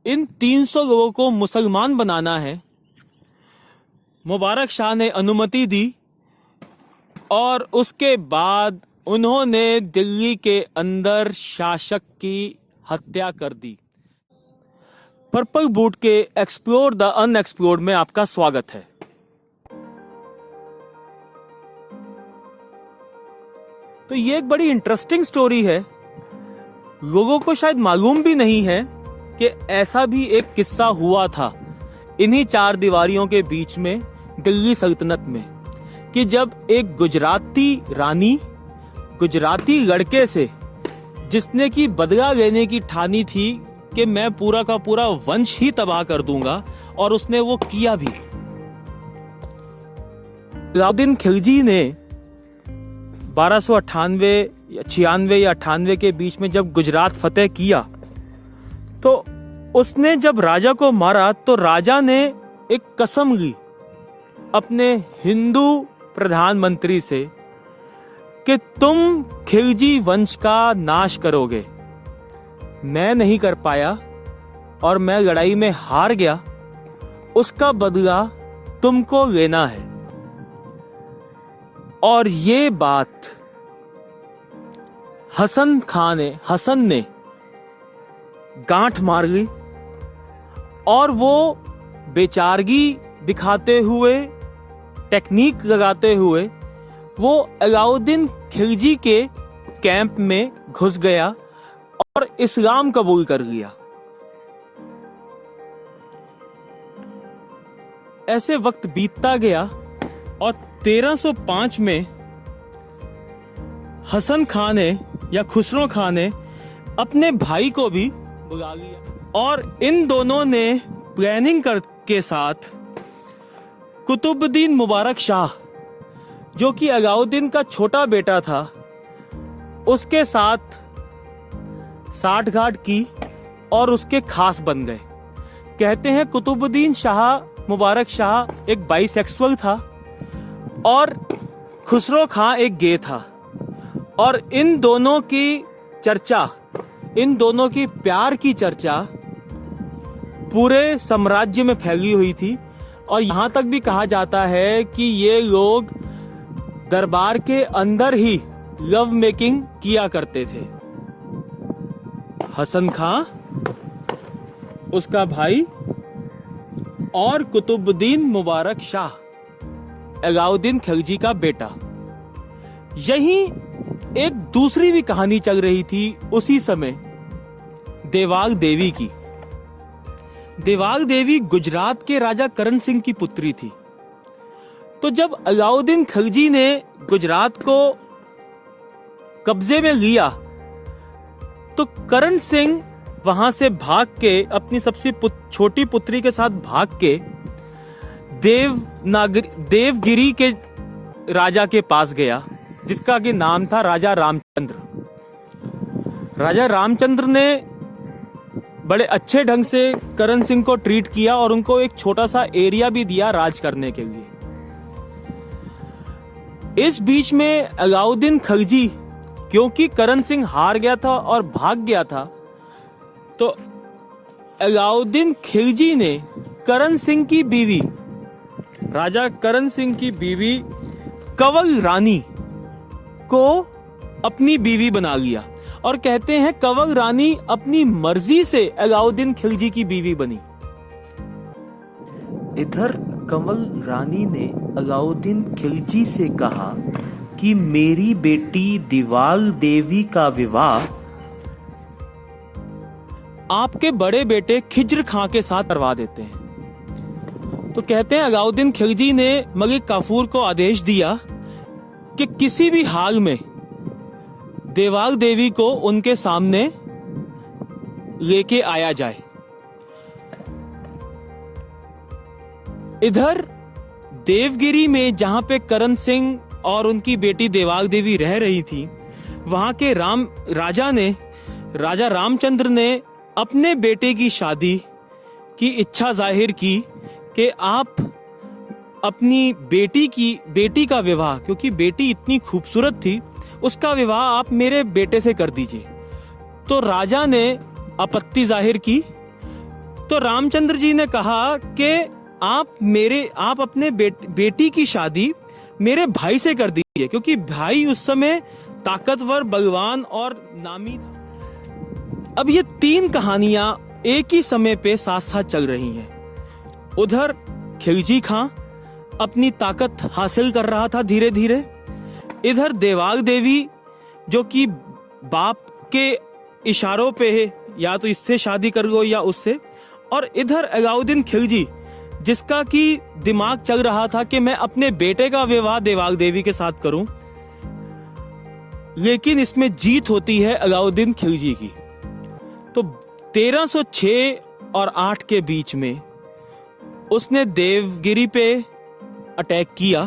इन 300 लोगों को मुसलमान बनाना है। मुबारक शाह ने अनुमति दी और उसके बाद उन्होंने दिल्ली के अंदर शासक की हत्या कर दी। पर्पल बूट के एक्सप्लोर द अनएक्सप्लोर्ड में आपका स्वागत है। तो ये एक बड़ी इंटरेस्टिंग स्टोरी है। लोगों को शायद मालूम भी नहीं है कि ऐसा भी एक किस्सा हुआ था इन्हीं चार दीवारियों के बीच में दिल्ली सल्तनत में, कि जब एक गुजराती रानी गुजराती लड़के से, जिसने की बदला लेने की ठानी थी कि मैं पूरा का पूरा वंश ही तबाह कर दूंगा, और उसने वो किया भी। अलाउद्दीन खिलजी ने 1298 या 96 या 98 के बीच में जब गुजरात फतेह किया, तो उसने जब राजा को मारा तो राजा ने एक कसम ली अपने हिंदू प्रधानमंत्री से कि तुम खिलजी वंश का नाश करोगे। मैं नहीं कर पाया और मैं लड़ाई में हार गया, उसका बदला तुमको लेना है। और ये बात हसन ने गांठ मार ली, और वो बेचारगी दिखाते हुए, टेक्निक लगाते हुए, वो अलाउद्दीन खिलजी के कैंप में घुस गया और इस्लाम कबूल कर लिया। ऐसे वक्त बीतता गया और 1305 में हसन खां ने या खुसरो खां ने अपने भाई को भी बुला लिया, और इन दोनों ने प्लानिंग के साथ कुतुबुद्दीन मुबारक शाह, जो कि अलाउद्दीन का छोटा बेटा था, उसके साथ साठगांठ की और उसके खास बन गए। कहते हैं कुतुबुद्दीन शाह मुबारक शाह एक बाइसेक्सुअल था और खुसरो खां एक गे था, और इन दोनों की चर्चा, इन दोनों की प्यार की चर्चा पूरे साम्राज्य में फैली हुई थी। और यहां तक भी कहा जाता है कि ये लोग दरबार के अंदर ही लव मेकिंग किया करते थे। हसन खां, उसका भाई, और कुतुबुद्दीन मुबारक शाह, अलाउद्दीन खिलजी का बेटा। यहीं एक दूसरी भी कहानी चल रही थी उसी समय, देवाग देवी की। देवाग देवी गुजरात के राजा करण सिंह की पुत्री थी। तो जब अलाउद्दीन खिलजी ने गुजरात को कब्जे में लिया, तो करण सिंह वहां से भाग के, अपनी सबसे छोटी पुत्री के साथ भाग के देवगिरी के राजा के पास गया, जिसका कि नाम था राजा रामचंद्र। राजा रामचंद्र ने बड़े अच्छे ढंग से करण सिंह को ट्रीट किया और उनको एक छोटा सा एरिया भी दिया राज करने के लिए। इस बीच में अलाउद्दीन खिलजी, क्योंकि करण सिंह हार गया था और भाग गया था, तो अलाउद्दीन खिलजी ने करण सिंह की बीवी, राजा करण सिंह की बीवी कंवल रानी को अपनी बीवी बना लिया। और कहते हैं कंवल रानी अपनी मर्जी से अलाउद्दीन खिलजी की बीवी बनी। इधर कंवल रानी ने अलाउद्दीन खिलजी से कहा कि मेरी बेटी दिवाल देवी का विवाह आपके बड़े बेटे खिज्र खां के साथ करवा देते हैं। तो कहते हैं अलाउद्दीन खिलजी ने मलिक काफूर को आदेश दिया कि किसी भी हाल में देवाग देवी को उनके सामने लेके आया जाए। इधर देवगिरी में, जहां पे करण सिंह और उनकी बेटी देवाग देवी रह रही थी, वहां के राजा रामचंद्र ने अपने बेटे की शादी की इच्छा जाहिर की कि आप अपनी बेटी का विवाह, क्योंकि बेटी इतनी खूबसूरत थी, उसका विवाह आप मेरे बेटे से कर दीजिए। तो राजा ने आपत्ति जाहिर की तो रामचंद्र जी ने कहा कि आप अपने बेटी की शादी मेरे भाई से कर दीजिए, क्योंकि भाई उस समय ताकतवर, बलवान और नामी था। अब ये 3 कहानियां एक ही समय पे साथ साथ चल रही हैं। उधर खिलजी खां अपनी ताकत हासिल कर रहा था धीरे धीरे, इधर देवाग देवी जो कि बाप के इशारों पे है, या तो इससे शादी कर लो या उससे, और इधर अलाउद्दीन खिलजी जिसका कि दिमाग चल रहा था कि मैं अपने बेटे का विवाह देवाग देवी के साथ करूं, लेकिन इसमें जीत होती है अलाउद्दीन खिलजी की। तो 1306 और 8 के बीच में उसने देवगिरी पे अटैक किया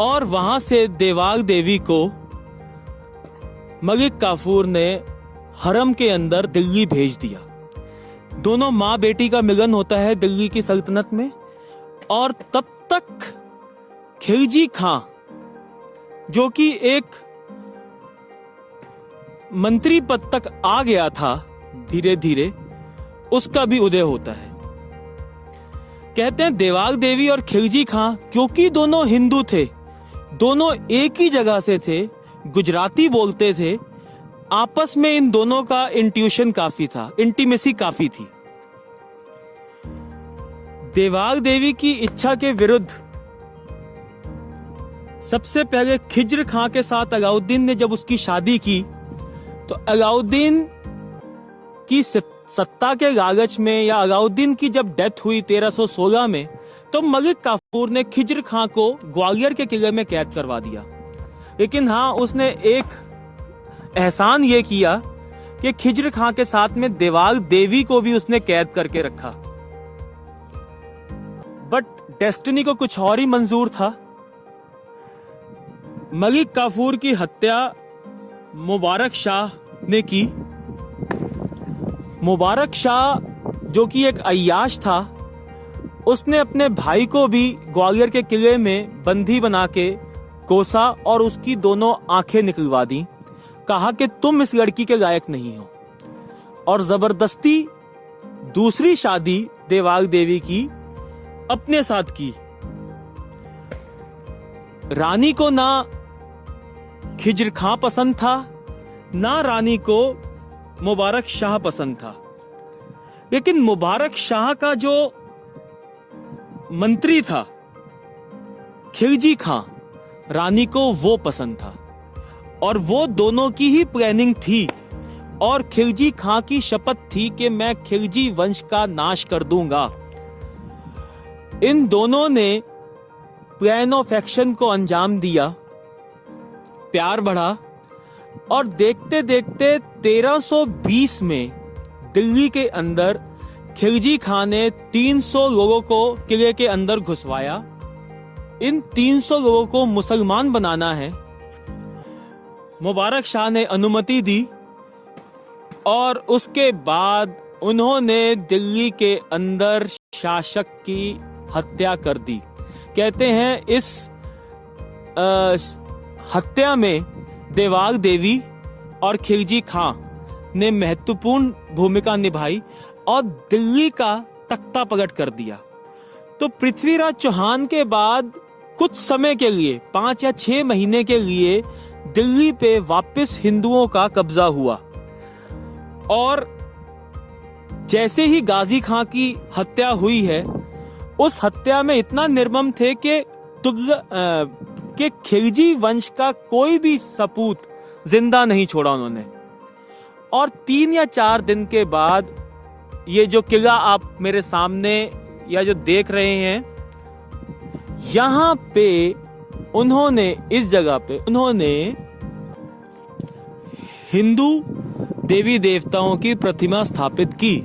और वहां से देवाग देवी को मलिक काफूर ने हरम के अंदर दिल्ली भेज दिया। दोनों माँ बेटी का मिलन होता है दिल्ली की सल्तनत में, और तब तक खिलजी खां जो कि एक मंत्री पद तक आ गया था धीरे धीरे, उसका भी उदय होता है। कहते हैं देवाग देवी और खिलजी खां क्योंकि दोनों हिंदू थे, दोनों एक ही जगह से थे, गुजराती बोलते थे, आपस में इन दोनों का इंट्यूशन काफी था, इंटीमेसी काफी थी। देवाग देवी की इच्छा के विरुद्ध सबसे पहले खिज्र खां के साथ अलाउद्दीन ने जब उसकी शादी की, तो अलाउद्दीन की सत्ता के लालच में, या अलाउद्दीन की जब डेथ हुई 1316 में, तो मलिक काफूर ने खिज्र खां को ग्वालियर के किले में कैद करवा दिया। लेकिन हाँ, उसने एक एहसान ये किया कि खिज्र खां के साथ में देवाग देवी को भी उसने कैद करके रखा। बट डेस्टिनी को कुछ और ही मंजूर था। मलिक काफूर की हत्या मुबारक शाह ने की। मुबारक शाह जो कि एक अय्याश था, उसने अपने भाई को भी ग्वालियर के किले में बंदी बना के कोसा और उसकी दोनों आंखें निकलवा दी। कहा कि तुम इस लड़की के लायक नहीं हो, और जबरदस्ती दूसरी शादी देवाग देवी की अपने साथ की। रानी को ना खिज्र खां पसंद था, ना रानी को मुबारक शाह पसंद था, लेकिन मुबारक शाह का जो मंत्री था खिलजी खां, रानी को वो पसंद था, और वो दोनों की ही प्लानिंग थी। और खिलजी खां की शपथ थी कि मैं खिलजी वंश का नाश कर दूंगा। इन दोनों ने प्लान ऑफ एक्शन को अंजाम दिया, प्यार बढ़ा, और देखते देखते 1320 में दिल्ली के अंदर खिलजी खां ने 300 लोगों को किले के अंदर घुसवाया। इन 300 लोगों को मुसलमान बनाना है। मुबारक शाह ने अनुमति दी, और उसके बाद उन्होंने दिल्ली के अंदर शासक की हत्या कर दी। कहते हैं इस हत्या में देवाग देवी और खिलजी खां ने महत्वपूर्ण भूमिका निभाई और दिल्ली का तख्ता पलट कर दिया। तो पृथ्वीराज चौहान के बाद कुछ समय के लिए, 5 या 6 महीने के लिए, दिल्ली पे वापस हिंदुओं का कब्जा हुआ। और जैसे ही गाजी खां की हत्या हुई है, उस हत्या में इतना निर्मम थे कि खिलजी वंश का कोई भी सपूत जिंदा नहीं छोड़ा उन्होंने। और 3 या 4 दिन के बाद ये जो किला आप मेरे सामने या जो देख रहे हैं, यहां पे उन्होंने, इस जगह पे उन्होंने हिंदू देवी देवताओं की प्रतिमा स्थापित की।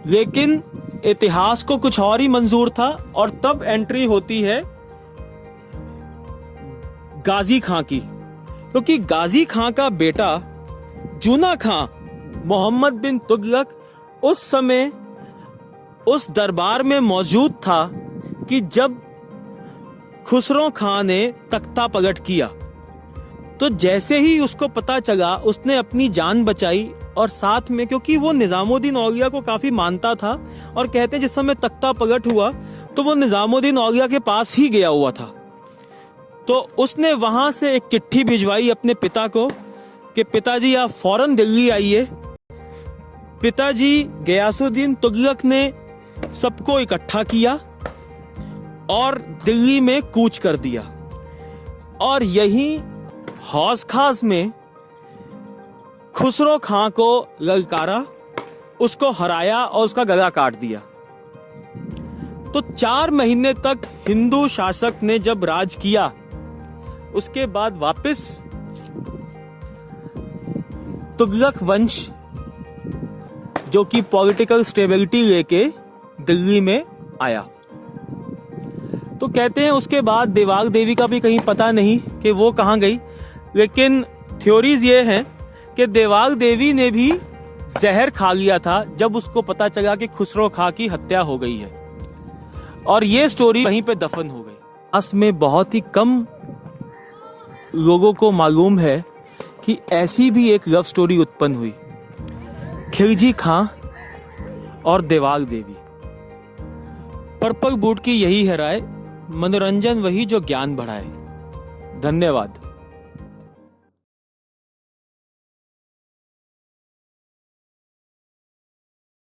लेकिन इतिहास को कुछ और ही मंजूर था, और तब एंट्री होती है गाजी खां की, क्योंकि गाजी खां का बेटा जूना खां मोहम्मद बिन तुगलक उस समय उस दरबार में मौजूद था कि जब खुसरो खां ने तख्ता पलट किया। तो जैसे ही उसको पता चला, उसने अपनी जान बचाई और साथ में क्योंकि वो निजामुद्दीन औलिया को काफी मानता था और कहते हैं जिस समय तख्ता पलट हुआ तो वो निजामुद्दीन औलिया के पास ही गया हुआ था। तो उसने वहां से एक चिट्ठी भिजवाई अपने पिता को कि पिताजी आप फौरन दिल्ली आइए। पिताजी गयासुद्दीन तुगलक ने सबको इकट्ठा किया और दिल्ली में कूच कर दिया और यहीं हौस खास में खुसरो खां को ललकारा, उसको हराया और उसका गला काट दिया। तो 4 महीने तक हिंदू शासक ने जब राज किया उसके बाद वापस तुगलक वंश जो कि पॉलिटिकल स्टेबिलिटी लेके दिल्ली में आया। तो कहते हैं उसके बाद देवाग देवी का भी कहीं पता नहीं कि वो कहाँ गई, लेकिन थ्योरीज ये हैं कि देवाग देवी ने भी जहर खा लिया था जब उसको पता चला कि खुसरो खां की हत्या हो गई है और ये स्टोरी वहीं पे दफन हो गई। अस में बहुत ही कम लोगों को मालूम है कि ऐसी भी एक लव स्टोरी उत्पन्न हुई, खिलजी खां और देवाग देवी। पर्पल बूट की यही है राय, मनोरंजन वही जो ज्ञान बढ़ाए। धन्यवाद।